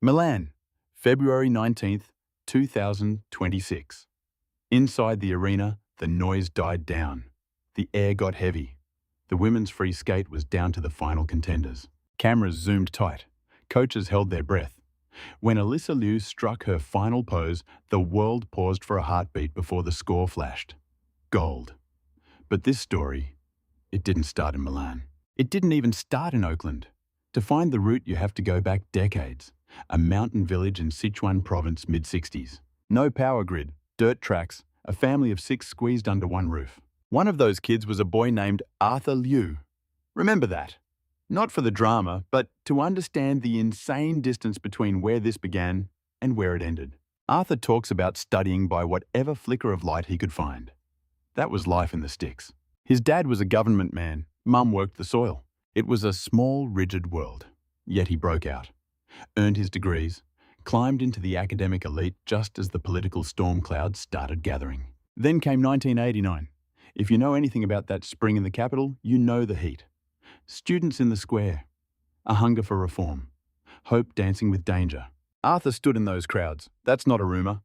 Milan, February 19th, 2026. Inside the arena, the noise died down. The air got heavy. The women's free skate was down to the final contenders. Cameras zoomed tight. Coaches held their breath. When Alysa Liu struck her final pose, the world paused for a heartbeat before the score flashed. Gold. But this story, it didn't start in Milan. It didn't even start in Oakland. To find the route, you have to go back decades. A mountain village in Sichuan province, mid-60s. No power grid, dirt tracks, a family of 6 squeezed under one roof. One of those kids was a boy named Alysa Liu. Remember that. Not for the drama, but to understand the insane distance between where this began and where it ended. Arthur talks about studying by whatever flicker of light he could find. That was life in the sticks. His dad was a government man. Mum worked the soil. It was a small, rigid world. Yet he broke out, earned his degrees, climbed into the academic elite just as the political storm clouds started gathering. Then came 1989. If you know anything about that spring in the capital, you know the heat. Students in the square, a hunger for reform, hope dancing with danger. Arthur stood in those crowds. That's not a rumor.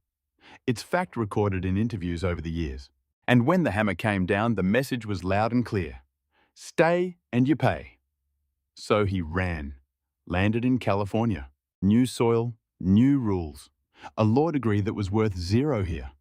It's fact recorded in interviews over the years. And when the hammer came down, the message was loud and clear. Stay and you pay. So he ran. Landed in California. New soil, new rules. A law degree that was worth zero here.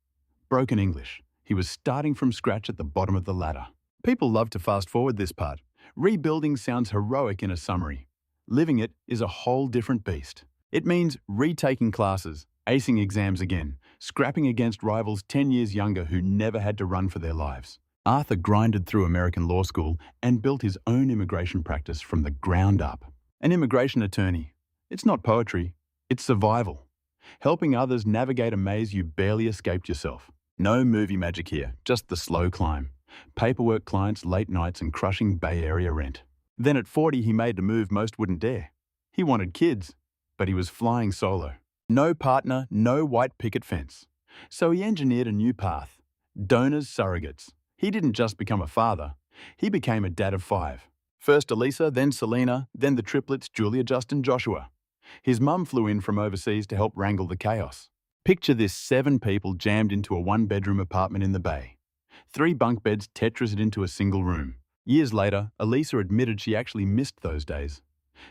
Broken English. He was starting from scratch at the bottom of the ladder. People love to fast forward this part. Rebuilding sounds heroic in a summary. Living it is a whole different beast. It means retaking classes, acing exams again, scrapping against rivals 10 years younger who never had to run for their lives. Arthur grinded through American law school and built his own immigration practice from the ground up. An immigration attorney. It's not poetry, it's survival. Helping others navigate a maze you barely escaped yourself. No movie magic here, just the slow climb. Paperwork clients, late nights, and crushing Bay Area rent. Then at 40, he made a move most wouldn't dare. He wanted kids, but he was flying solo. No partner, no white picket fence. So he engineered a new path. Donors, surrogates. He didn't just become a father, he became a dad of 5. First Alysa, then Selena, then the triplets Julia, Justin, Joshua. His mum flew in from overseas to help wrangle the chaos. Picture this 7 people jammed into a 1-bedroom apartment in the Bay. 3 bunk beds Tetrised into a single room. Years later, Alysa admitted she actually missed those days.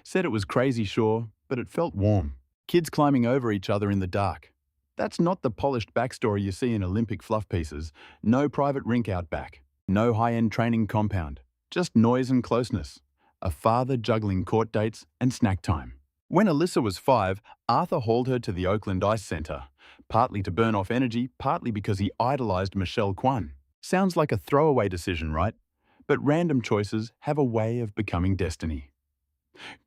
Said it was crazy, sure, but it felt warm. Kids climbing over each other in the dark. That's not the polished backstory you see in Olympic fluff pieces. No private rink out back. No high-end training compound. Just noise and closeness. A father juggling court dates and snack time. When Alysa was 5, Arthur hauled her to the Oakland Ice Center, partly to burn off energy, partly because he idolized Michelle Kwan. Sounds like a throwaway decision, right? But random choices have a way of becoming destiny.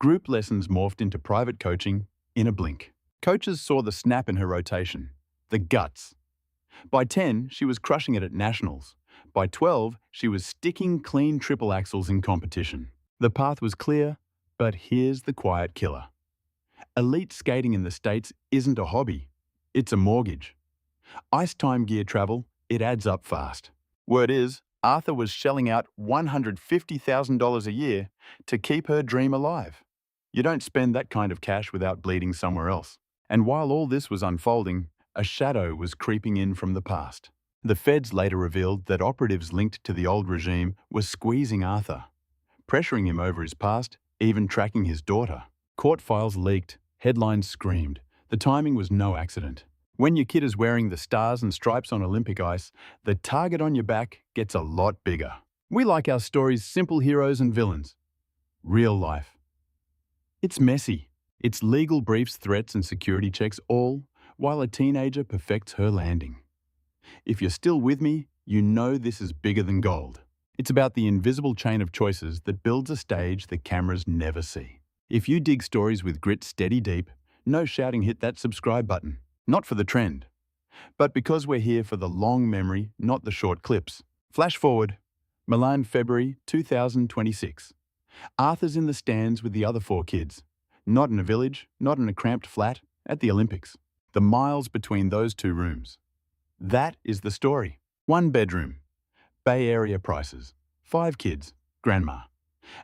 Group lessons morphed into private coaching in a blink. Coaches saw the snap in her rotation, the guts. By 10, she was crushing it at nationals. By 12, she was sticking clean triple axels in competition. The path was clear, but here's the quiet killer. Elite skating in the States isn't a hobby, it's a mortgage. Ice time gear travel, it adds up fast. Word is, Arthur was shelling out $150,000 a year to keep her dream alive. You don't spend that kind of cash without bleeding somewhere else. And while all this was unfolding, a shadow was creeping in from the past. The feds later revealed that operatives linked to the old regime were squeezing Arthur, pressuring him over his past, even tracking his daughter. Court files leaked, headlines screamed. The timing was no accident. When your kid is wearing the stars and stripes on Olympic ice, the target on your back gets a lot bigger. We like our stories simple heroes and villains. Real life. It's messy. It's legal briefs, threats, and security checks, all while a teenager perfects her landing. If you're still with me, you know this is bigger than gold. It's about the invisible chain of choices that builds a stage the cameras never see. If you dig stories with grit steady deep, no shouting hit that subscribe button. Not for the trend, but because we're here for the long memory, not the short clips. Flash forward, Milan, February 2026. Arthur's in the stands with the other 4 kids. Not in a village, not in a cramped flat, at the Olympics. The miles between those 2 rooms. That is the story. 1 bedroom. Bay Area prices. 5 kids. Grandma.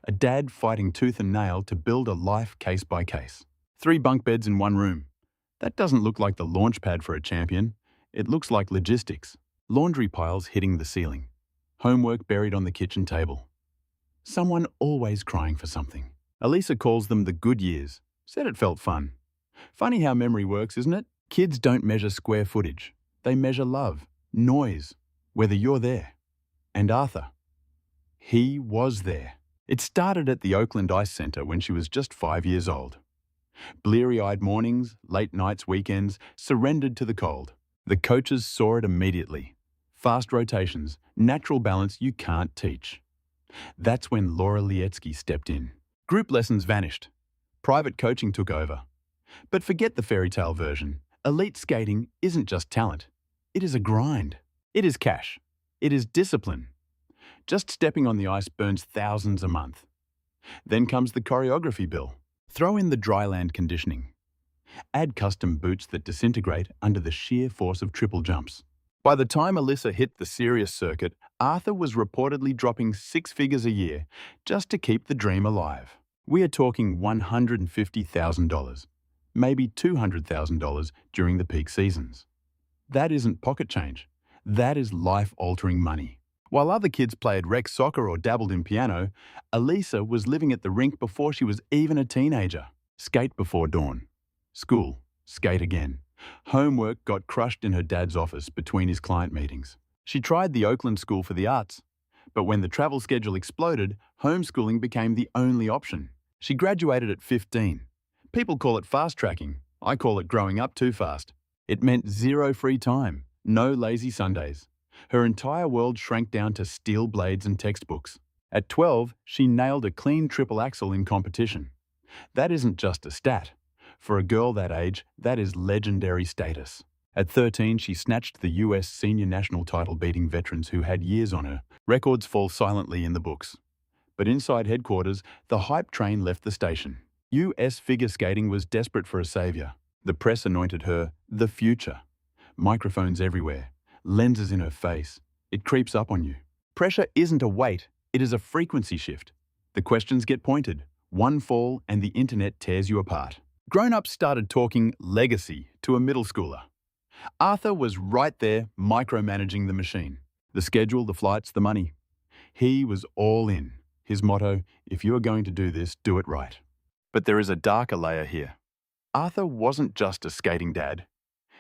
A dad fighting tooth and nail to build a life case by case. 3 bunk beds in one room. That doesn't look like the launch pad for a champion. It looks like logistics. Laundry piles hitting the ceiling. Homework buried on the kitchen table. Someone always crying for something. Alysa calls them the good years. Said it felt fun. Funny how memory works, isn't it? Kids don't measure square footage. They measure love, noise, whether you're there. And Arthur. He was there. It started at the Oakland Ice Center when she was just 5 years old. Bleary-eyed mornings, late nights, weekends, surrendered to the cold. The coaches saw it immediately. Fast rotations, natural balance you can't teach. That's when Laura Lietsky stepped in. Group lessons vanished. Private coaching took over. But forget the fairy tale version. Elite skating isn't just talent. It is a grind. It is cash. It is discipline. Just stepping on the ice burns thousands a month. Then comes the choreography bill. Throw in the dryland conditioning. Add custom boots that disintegrate under the sheer force of triple jumps. By the time Alysa hit the serious circuit, Arthur was reportedly dropping 6 figures a year just to keep the dream alive. We are talking $150,000, maybe $200,000 during the peak seasons. That isn't pocket change. That is life-altering money. While other kids played rec soccer or dabbled in piano, Alysa was living at the rink before she was even a teenager. Skate before dawn. School. Skate again. Homework got crushed in her dad's office between his client meetings. She tried the Oakland School for the Arts, but when the travel schedule exploded, homeschooling became the only option. She graduated at 15. People call it fast-tracking. I call it growing up too fast. It meant zero free time, no lazy Sundays. Her entire world shrank down to steel blades and textbooks. At 12, she nailed a clean triple axel in competition. That isn't just a stat. For a girl that age, that is legendary status. At 13, she snatched the US senior national title beating veterans who had years on her. Records fall silently in the books. But inside headquarters, the hype train left the station. US figure skating was desperate for a savior. The press anointed her the future. Microphones everywhere. Lenses in her face. It creeps up on you. Pressure isn't a weight, it is a frequency shift. The questions get pointed. One fall and the internet tears you apart. Grown-ups started talking legacy to a middle schooler. Arthur was right there micromanaging the machine. The schedule, the flights, the money. He was all in. His motto, if you are going to do this, do it right. But there is a darker layer here. Arthur wasn't just a skating dad.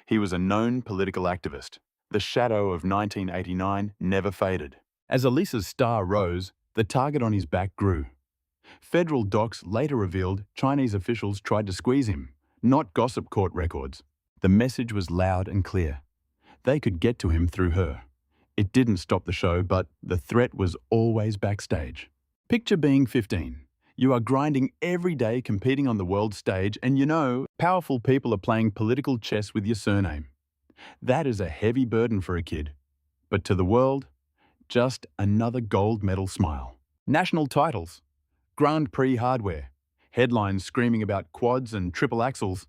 He was a known political activist. The shadow of 1989 never faded. As Alysa's star rose, the target on his back grew. Federal docs later revealed Chinese officials tried to squeeze him, not gossip court records. The message was loud and clear. They could get to him through her. It didn't stop the show, but the threat was always backstage. Picture being 15. You are grinding every day competing on the world stage and you know powerful people are playing political chess with your surname. That is a heavy burden for a kid. But to the world, just another gold medal smile. National titles. Grand Prix hardware. Headlines screaming about quads and triple axels.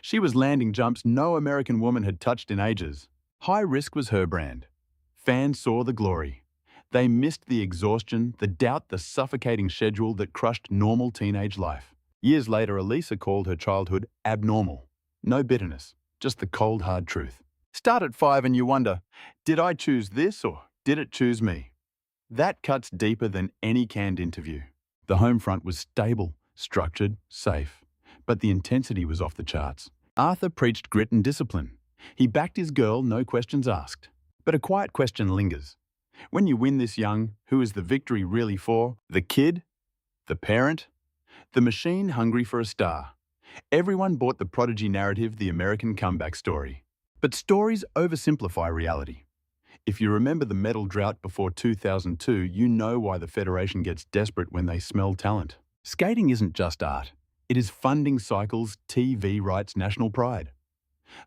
She was landing jumps no American woman had touched in ages. High risk was her brand. Fans saw the glory. They missed the exhaustion, the doubt, the suffocating schedule that crushed normal teenage life. Years later, Alysa called her childhood abnormal. No bitterness, just the cold, hard truth. Start at 5 and you wonder, did I choose this or did it choose me? That cuts deeper than any canned interview. The home front was stable, structured, safe, but the intensity was off the charts. Arthur preached grit and discipline. He backed his girl, no questions asked. But a quiet question lingers. When you win this young, who is the victory really for? The kid? The parent? The machine hungry for a star? Everyone bought the prodigy narrative, the American comeback story. But stories oversimplify reality. If you remember the medal drought before 2002, you know why the Federation gets desperate when they smell talent. Skating isn't just art. It is funding cycles, TV rights, national pride.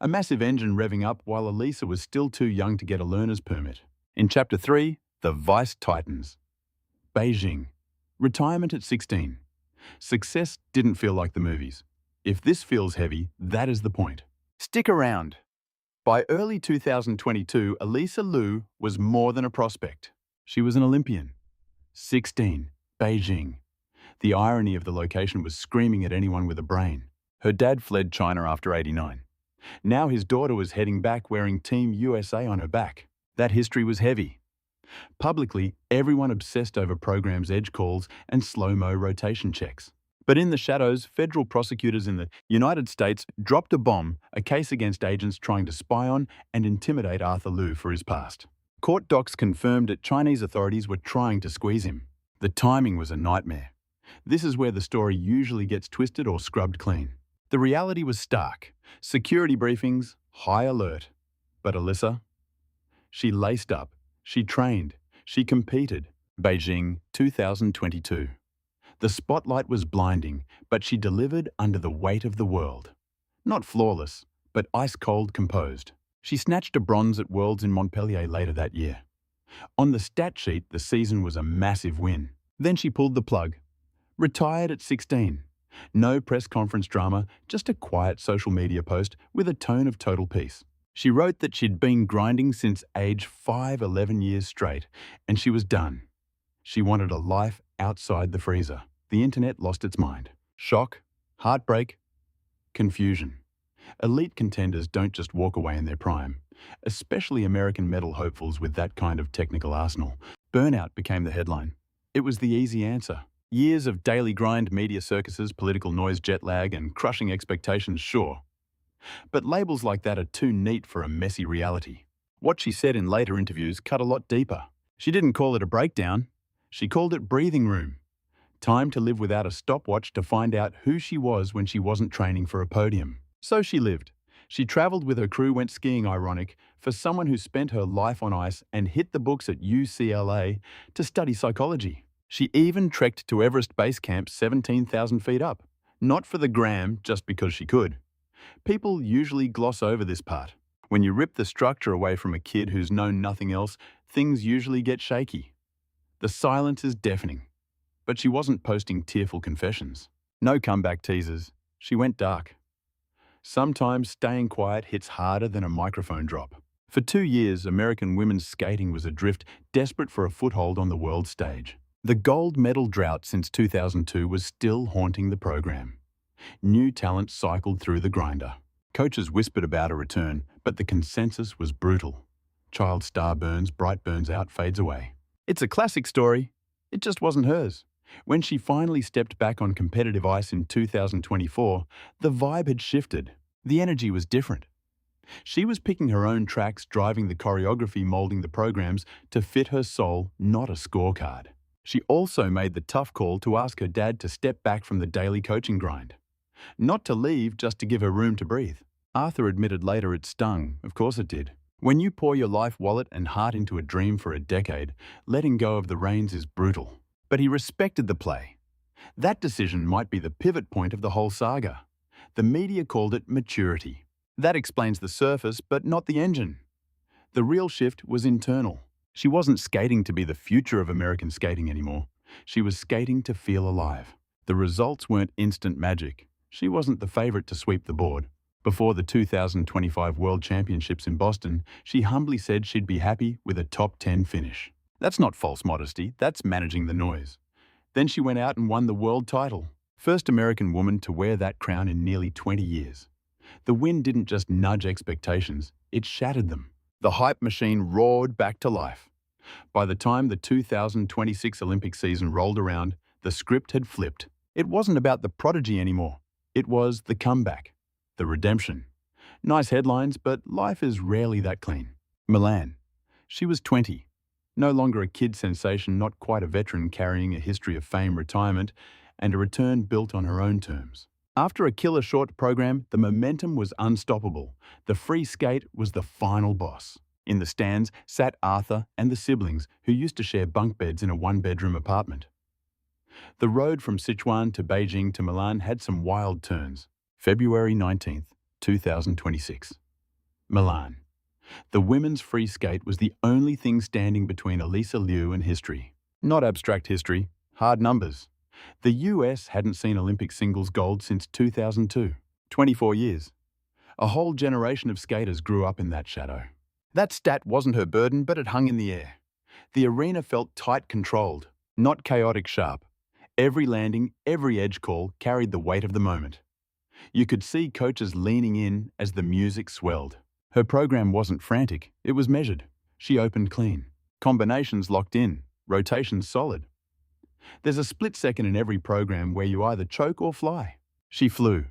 A massive engine revving up while Alysa was still too young to get a learner's permit. In Chapter 3, the Vice Titans. Beijing. Retirement at 16. Success didn't feel like the movies. If this feels heavy, that is the point. Stick around. By early 2022, Alysa Liu was more than a prospect. She was an Olympian. 16. Beijing. The irony of the location was screaming at anyone with a brain. Her dad fled China after '89. Now his daughter was heading back wearing Team USA on her back. That history was heavy. Publicly, everyone obsessed over programs' edge calls and slow-mo rotation checks. But in the shadows, federal prosecutors in the United States dropped a bomb, a case against agents trying to spy on and intimidate Alysa Liu for his past. Court docs confirmed that Chinese authorities were trying to squeeze him. The timing was a nightmare. This is where the story usually gets twisted or scrubbed clean. The reality was stark. Security briefings, high alert. But Alysa? She laced up. She trained. She competed. Beijing, 2022. The spotlight was blinding, but she delivered under the weight of the world. Not flawless, but ice-cold composed. She snatched a bronze at Worlds in Montpellier later that year. On the stat sheet, the season was a massive win. Then she pulled the plug. Retired at 16. No press conference drama, just a quiet social media post with a tone of total peace. She wrote that she'd been grinding since age 5, 11 years straight, and she was done. She wanted a life outside the freezer. The internet lost its mind. Shock, heartbreak, confusion. Elite contenders don't just walk away in their prime, especially American medal hopefuls with that kind of technical arsenal. Burnout became the headline. It was the easy answer. Years of daily grind, media circuses, political noise, jet lag, and crushing expectations, sure. But labels like that are too neat for a messy reality. What she said in later interviews cut a lot deeper. She didn't call it a breakdown. She called it breathing room. Time to live without a stopwatch to find out who she was when she wasn't training for a podium. So she lived. She traveled with her crew, went skiing, ironic, for someone who spent her life on ice and hit the books at UCLA to study psychology. She even trekked to Everest Base Camp 17,000 feet up. Not for the gram, just because she could. People usually gloss over this part. When you rip the structure away from a kid who's known nothing else, things usually get shaky. The silence is deafening. But she wasn't posting tearful confessions. No comeback teasers. She went dark. Sometimes staying quiet hits harder than a microphone drop. For 2 years, American women's skating was adrift, desperate for a foothold on the world stage. The gold medal drought since 2002 was still haunting the program. New talent cycled through the grinder. Coaches whispered about a return, but the consensus was brutal. Child star burns, bright burns out, fades away. It's a classic story. It just wasn't hers. When she finally stepped back on competitive ice in 2024, the vibe had shifted. The energy was different. She was picking her own tracks, driving the choreography, molding the programs to fit her soul, not a scorecard. She also made the tough call to ask her dad to step back from the daily coaching grind. Not to leave, just to give her room to breathe. Arthur admitted later it stung. Of course it did. When you pour your life, wallet, and heart into a dream for a decade, letting go of the reins is brutal. But he respected the play. That decision might be the pivot point of the whole saga. The media called it maturity. That explains the surface, but not the engine. The real shift was internal. She wasn't skating to be the future of American skating anymore. She was skating to feel alive. The results weren't instant magic. She wasn't the favorite to sweep the board. Before the 2025 World Championships in Boston, she humbly said she'd be happy with a top 10 finish. That's not false modesty, that's managing the noise. Then she went out and won the world title. First American woman to wear that crown in nearly 20 years. The win didn't just nudge expectations, it shattered them. The hype machine roared back to life. By the time the 2026 Olympic season rolled around, the script had flipped. It wasn't about the prodigy anymore. It was the comeback, the redemption. Nice headlines, but life is rarely that clean. Milan. She was 20. No longer a kid sensation, not quite a veteran carrying a history of fame, retirement, and a return built on her own terms. After a killer short program, the momentum was unstoppable. The free skate was the final boss. In the stands sat Arthur and the siblings, who used to share bunk beds in a one-bedroom apartment. The road from Sichuan to Beijing to Milan had some wild turns. February 19th, 2026. Milan. The women's free skate was the only thing standing between Alysa Liu and history. Not abstract history, hard numbers. The US hadn't seen Olympic singles gold since 2002. 24 years. A whole generation of skaters grew up in that shadow. That stat wasn't her burden, but it hung in the air. The arena felt tight controlled, not chaotic sharp. Every landing, every edge call carried the weight of the moment. You could see coaches leaning in as the music swelled. Her program wasn't frantic, it was measured. She opened clean. Combinations locked in, rotations solid. There's a split second in every program where you either choke or fly. She flew.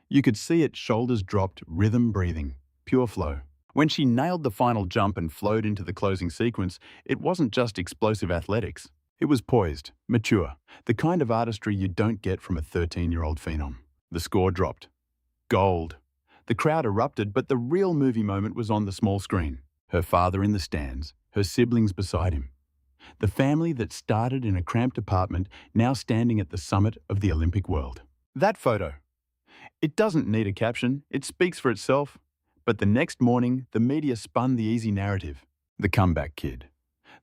You could see it, shoulders dropped, rhythm breathing, pure flow. When she nailed the final jump and flowed into the closing sequence, it wasn't just explosive athletics. It was poised, mature, the kind of artistry you don't get from a 13-year-old phenom. The score dropped. Gold. The crowd erupted, but the real movie moment was on the small screen. Her father in the stands, her siblings beside him. The family that started in a cramped apartment now standing at the summit of the Olympic world. That photo. It doesn't need a caption, it speaks for itself. But the next morning, the media spun the easy narrative. The comeback kid.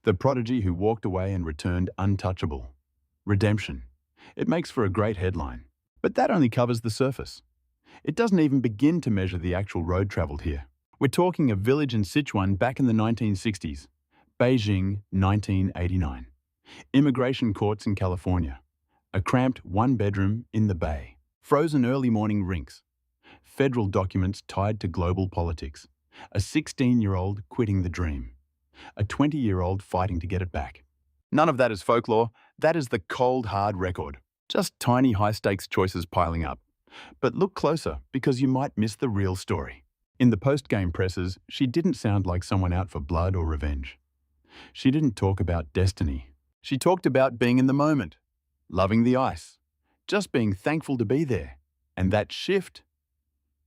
The prodigy who walked away and returned untouchable. Redemption. It makes for a great headline. But that only covers the surface. It doesn't even begin to measure the actual road traveled here. We're talking a village in Sichuan back in the 1960s. Beijing, 1989. Immigration courts in California. A cramped one-bedroom in the Bay. Frozen early morning rinks. Federal documents tied to global politics. A 16-year-old quitting the dream. A 20-year-old fighting to get it back. None of that is folklore. That is the cold, hard record. Just tiny high-stakes choices piling up. But look closer, because you might miss the real story. In the post-game presses, she didn't sound like someone out for blood or revenge. She didn't talk about destiny. She talked about being in the moment, loving the ice, just being thankful to be there. And that shift,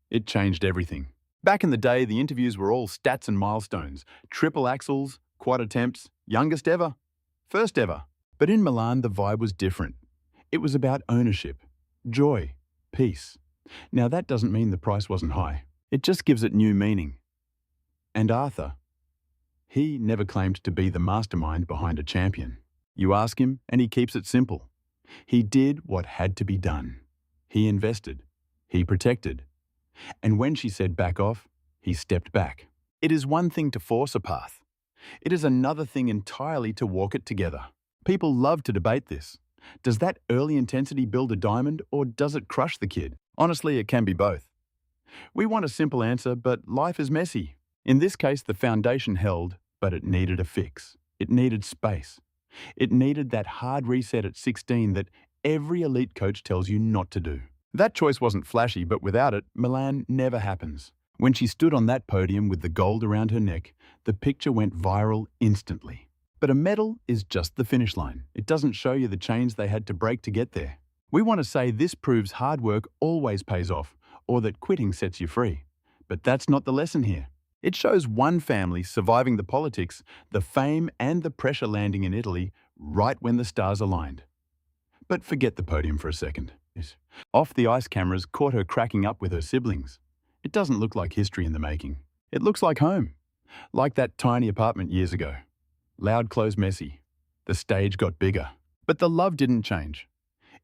it changed everything. Back in the day, the interviews were all stats and milestones, triple axels, quad attempts, youngest ever, first ever. But in Milan, the vibe was different. It was about ownership, joy, peace. Now that doesn't mean the price wasn't high. It just gives it new meaning. And Arthur, he never claimed to be the mastermind behind a champion. You ask him, and he keeps it simple. He did what had to be done. He invested. He protected. And when she said back off, he stepped back. It is one thing to force a path. It is another thing entirely to walk it together. People love to debate this. Does that early intensity build a diamond, or does it crush the kid? Honestly, it can be both. We want a simple answer, but life is messy. In this case, the foundation held, but it needed a fix. It needed space. It needed that hard reset at 16 that every elite coach tells you not to do. That choice wasn't flashy, but without it, Milan never happens. When she stood on that podium with the gold around her neck, the picture went viral instantly. But a medal is just the finish line. It doesn't show you the chains they had to break to get there. We want to say this proves hard work always pays off, or that quitting sets you free. But that's not the lesson here. It shows one family surviving the politics, the fame and the pressure landing in Italy right when the stars aligned. But forget the podium for a second. Off the ice cameras caught her cracking up with her siblings. It doesn't look like history in the making. It looks like home. Like that tiny apartment years ago. Loud clothes messy. The stage got bigger. But the love didn't change.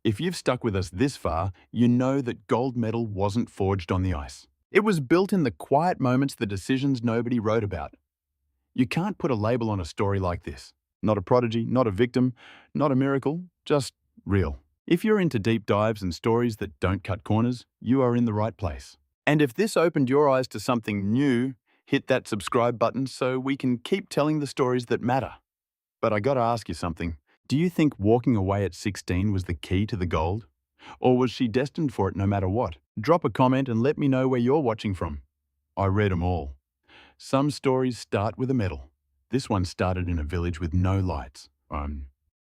If you've stuck with us this far, you know that gold medal wasn't forged on the ice. It was built in the quiet moments, the decisions nobody wrote about. You can't put a label on a story like this. Not a prodigy, not a victim, not a miracle, just real. If you're into deep dives and stories that don't cut corners, you are in the right place. And if this opened your eyes to something new, hit that subscribe button so we can keep telling the stories that matter. But I gotta ask you something. Do you think walking away at 16 was the key to the gold? Or was she destined for it no matter what? Drop a comment and let me know where you're watching from. I read them all. Some stories start with a medal. This one started in a village with no lights.